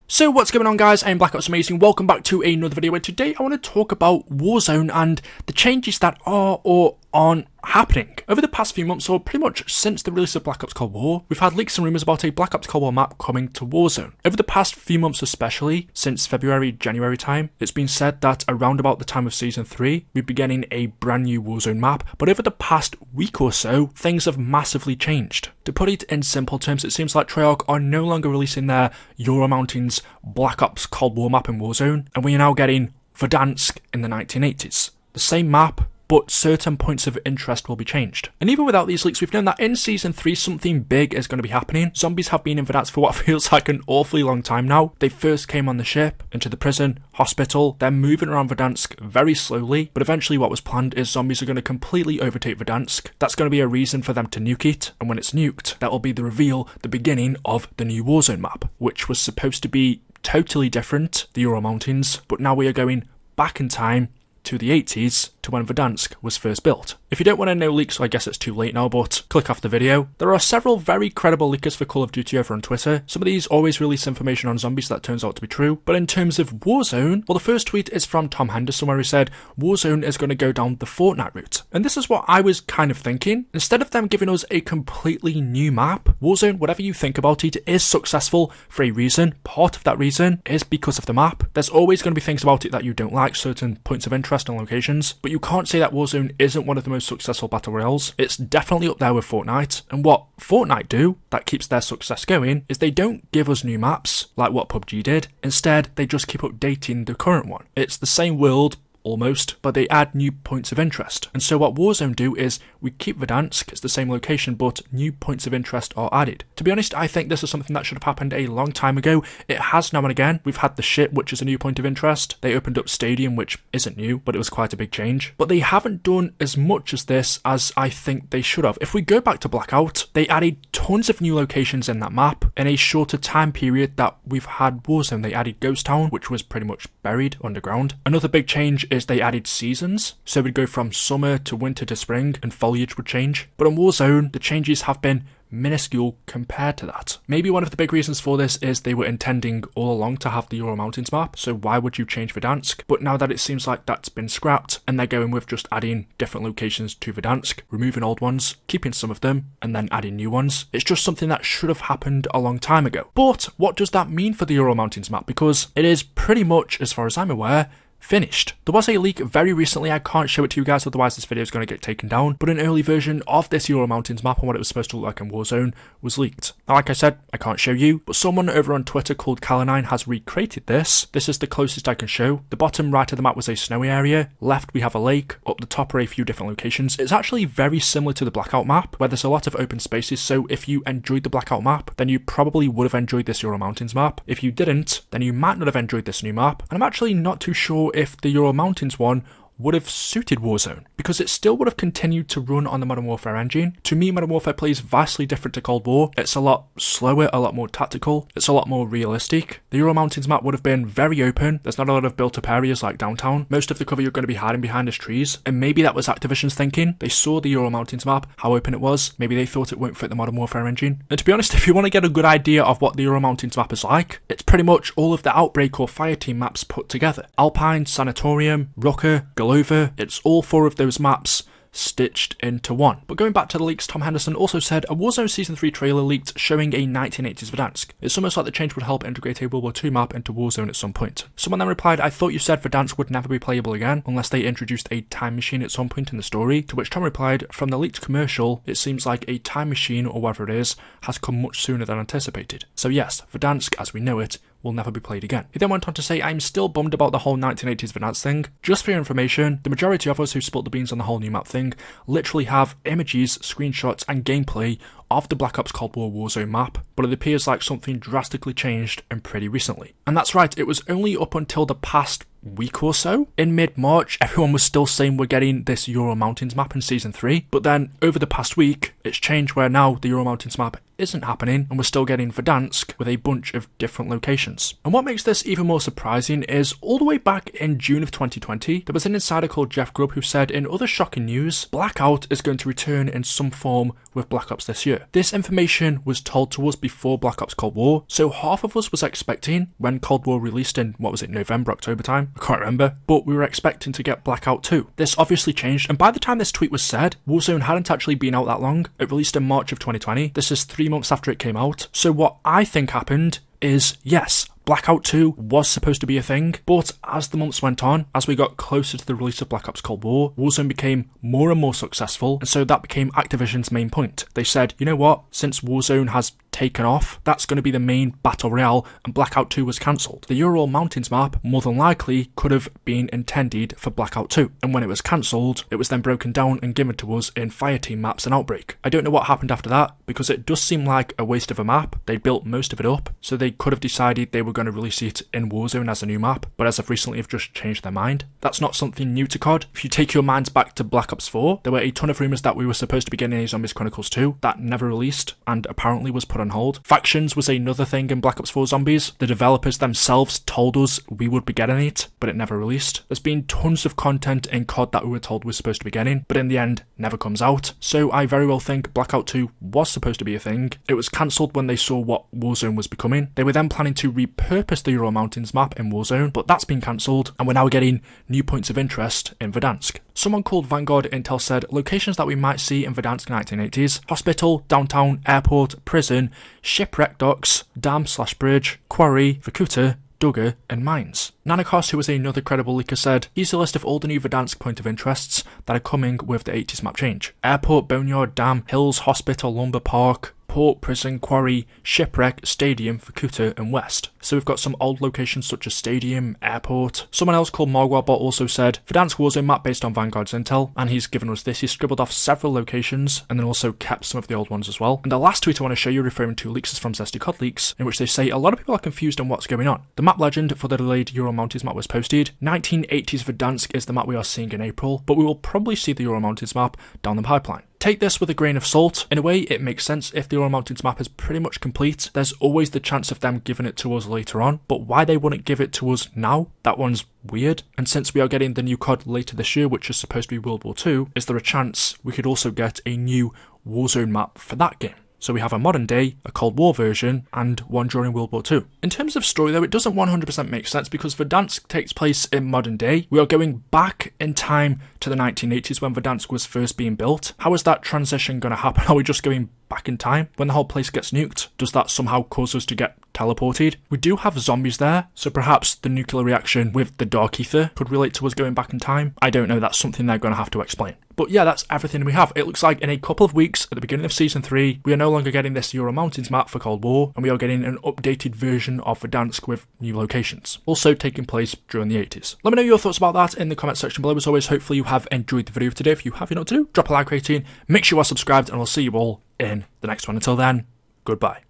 So what's going on, guys? I'm BlackOpsAmazing. Welcome back to another video, and today I want to talk about Warzone and the changes that are or aren't happening. Over the past few months, or pretty much since the release of Black Ops Cold War, we've had leaks and rumours about a Black Ops Cold War map coming to Warzone. Over the past few months especially, since February, January time, it's been said that around about the time of Season 3, we'd be getting a brand new Warzone map, but over the past week or so, things have massively changed. To put it in simple terms, it seems like Treyarch are no longer releasing their Euro Mountains Black Ops Cold War map in Warzone, and we are now getting Verdansk in the 1980s. The same map, but certain points of interest will be changed. And even without these leaks, we've known that in Season 3 something big is going to be happening. Zombies have been in Verdansk for what feels like an awfully long time now. They first came on the ship, into the prison, hospital, they're moving around Verdansk very slowly, but eventually what was planned is zombies are going to completely overtake Verdansk. That's going to be a reason for them to nuke it, and when it's nuked, that will be the reveal, the beginning of the new Warzone map, which was supposed to be totally different, the Ural Mountains, but now we are going back in time to the 80s, to when Verdansk was first built. If you don't want to know leaks, I guess it's too late now, but click off the video. There are several very credible leakers for Call of Duty over on Twitter. Some of these always release information on zombies that turns out to be true, but in terms of Warzone, well, the first tweet is from Tom Henderson where he said, Warzone is going to go down the Fortnite route. And this is what I was kind of thinking. Instead of them giving us a completely new map, Warzone, whatever you think about it, is successful for a reason. Part of that reason is because of the map. There's always going to be things about it that you don't like, certain points of interest and locations, but you can't say that Warzone isn't one of the most successful battle royales. It's definitely up there with Fortnite, and what Fortnite do that keeps their success going is they don't give us new maps like what PUBG did. Instead, they just keep updating the current one. It's the same world almost, but they add new points of interest. And so what Warzone do is we keep Verdansk, it's the same location, but new points of interest are added. To be honest, I think this is something that should have happened a long time ago. It has now and again. We've had the ship, which is a new point of interest. They opened up Stadium, which isn't new, but it was quite a big change. But they haven't done as much as this as I think they should have. If we go back to Blackout, they added tons of new locations in that map in a shorter time period that we've had Warzone. They added Ghost Town, which was pretty much buried underground. Another big change is they added seasons, so we'd go from summer to winter to spring and foliage would change. But on Warzone, the changes have been minuscule compared to that. Maybe one of the big reasons for this is they were intending all along to have the Ural Mountains map, so why would you change Verdansk? But now that it seems like that's been scrapped and they're going with just adding different locations to Verdansk, removing old ones, keeping some of them, and then adding new ones, it's just something that should have happened a long time ago. But what does that mean for the Ural Mountains map? Because it is pretty much, as far as I'm aware, finished. There was a leak very recently, I can't show it to you guys otherwise this video is going to get taken down, but an early version of this Ural Mountains map and what it was supposed to look like in Warzone was leaked. Now like I said, I can't show you, but someone over on Twitter called Calanine has recreated this. This is the closest I can show. The bottom right of the map was a snowy area, left we have a lake, up the top are a few different locations. It's actually very similar to the Blackout map where there's a lot of open spaces, so if you enjoyed the Blackout map, then you probably would have enjoyed this Ural Mountains map. If you didn't, then you might not have enjoyed this new map, and I'm actually not too sure if the Ural Mountains one would have suited Warzone, because it still would have continued to run on the Modern Warfare engine. To me, Modern Warfare plays vastly different to Cold War. It's a lot slower, a lot more tactical, it's a lot more realistic. The Ural Mountains map would have been very open, there's not a lot of built up areas like downtown. Most of the cover you're going to be hiding behind is trees, and maybe that was Activision's thinking. They saw the Ural Mountains map, how open it was, maybe they thought it won't fit the Modern Warfare engine. And to be honest, if you want to get a good idea of what the Ural Mountains map is like, it's pretty much all of the Outbreak or Fireteam maps put together. Alpine, Sanatorium, Rucker, Over. It's all four of those maps stitched into one. But going back to the leaks, Tom Henderson also said a Warzone Season 3 trailer leaked showing a 1980s Verdansk. It's almost like the change would help integrate a World War II map into Warzone at some point. Someone then replied, I thought you said Verdansk would never be playable again unless they introduced a time machine at some point in the story, to which Tom replied, from the leaked commercial, it seems like a time machine or whatever it is has come much sooner than anticipated. So yes, Verdansk as we know it will never be played again. He then went on to say, I'm still bummed about the whole 1980s Verdansk thing. Just for your information, the majority of us who spilled the beans on the whole new map thing literally have images, screenshots and gameplay of the Black Ops Cold War Warzone map, but it appears like something drastically changed and pretty recently. And that's right, it was only up until the past week or so. In mid-March, everyone was still saying we're getting this Ural Mountains map in Season 3, but then over the past week, it's changed where now the Ural Mountains map isn't happening and we're still getting Verdansk with a bunch of different locations. And what makes this even more surprising is all the way back in June of 2020, there was an insider called Jeff Grubb who said, in other shocking news, Blackout is going to return in some form with Black Ops this year. This information was told to us before Black Ops Cold War, so half of us was expecting, when Cold War released in, what was it, November, October time? I can't remember, but we were expecting to get Blackout 2. This obviously changed, and by the time this tweet was said, Warzone hadn't actually been out that long. It released in March of 2020. This is 3 months after it came out. So what I think happened is, yes, Blackout 2 was supposed to be a thing, but as the months went on, as we got closer to the release of Black Ops Cold War, Warzone became more and more successful, and so that became Activision's main point. They said, you know what, since Warzone has taken off, that's going to be the main battle royale, and Blackout 2 was cancelled. The Ural Mountains map more than likely could have been intended for Blackout 2, and when it was cancelled, it was then broken down and given to us in Fireteam maps and Outbreak. I don't know what happened after that, because it does seem like a waste of a map. They built most of it up, so they could have decided they were going to release it in Warzone as a new map, but as of recently have just changed their mind. That's not something new to COD. If you take your minds back to Black Ops 4, there were a ton of rumours that we were supposed to be getting a Zombies Chronicles 2 that never released and apparently was put on hold. Factions was another thing in Black Ops 4 Zombies. The developers themselves told us we would be getting it, but it never released. There's been tons of content in COD that we were told we were supposed to be getting, but in the end never comes out. So I very well think Blackout 2 was supposed to be a thing. It was cancelled when they saw what Warzone was becoming. They were then planning to repurpose the Ural Mountains map in Warzone, but that's been cancelled, and we're now getting new points of interest in Verdansk. Someone called Vanguard Intel said locations that we might see in Verdansk 1980s: hospital, downtown, airport, prison, shipwreck docks, dam/bridge, quarry, Vorkuta, Dugger, and mines. Nanakos, who was another credible leaker, said, here's a list of all the new Verdansk point of interests that are coming with the 80s map change: airport, boneyard, dam, hills, hospital, lumber park, port, prison, quarry, shipwreck, stadium, Vorkuta, and west. So we've got some old locations such as stadium, airport. Someone else called Marwarbot also said, Verdansk Warzone map based on Vanguard's intel, and he's given us this. He scribbled off several locations and then also kept some of the old ones as well. And the last tweet I want to show you, referring to leaks, is from Zesty COD Leaks, in which they say a lot of people are confused on what's going on. The map legend for the delayed Ural Mountains map was posted. 1980s Verdansk is the map we are seeing in April, but we will probably see the Ural Mountains map down the pipeline. Take this with a grain of salt. In a way, it makes sense. If the Ural Mountains map is pretty much complete, there's always the chance of them giving it to us later on, but why they wouldn't give it to us now, that one's weird. And since we are getting the new COD later this year, which is supposed to be World War II, is there a chance we could also get a new Warzone map for that game? So we have a modern day, a Cold War version, and one during World War II. In terms of story though, it doesn't 100% make sense because Verdansk takes place in modern day. We are going back in time to the 1980s when Verdansk was first being built. How is that transition going to happen? Are we just going back in time when the whole place gets nuked? Does that somehow cause us to get teleported? We do have zombies there, so perhaps the nuclear reaction with the dark ether could relate to us going back in time. I don't know, that's something they're going to have to explain. But yeah, that's everything we have. It looks like in a couple of weeks, at the beginning of Season 3, we are no longer getting this Ural Mountains map for Cold War, and we are getting an updated version of Verdansk with new locations, also taking place during the 80s. Let me know your thoughts about that in the comment section below. As always, hopefully you have enjoyed the video today. If you have, you know what to do, drop a like rating, make sure you are subscribed, and I'll see you all in the next one. Until then, goodbye.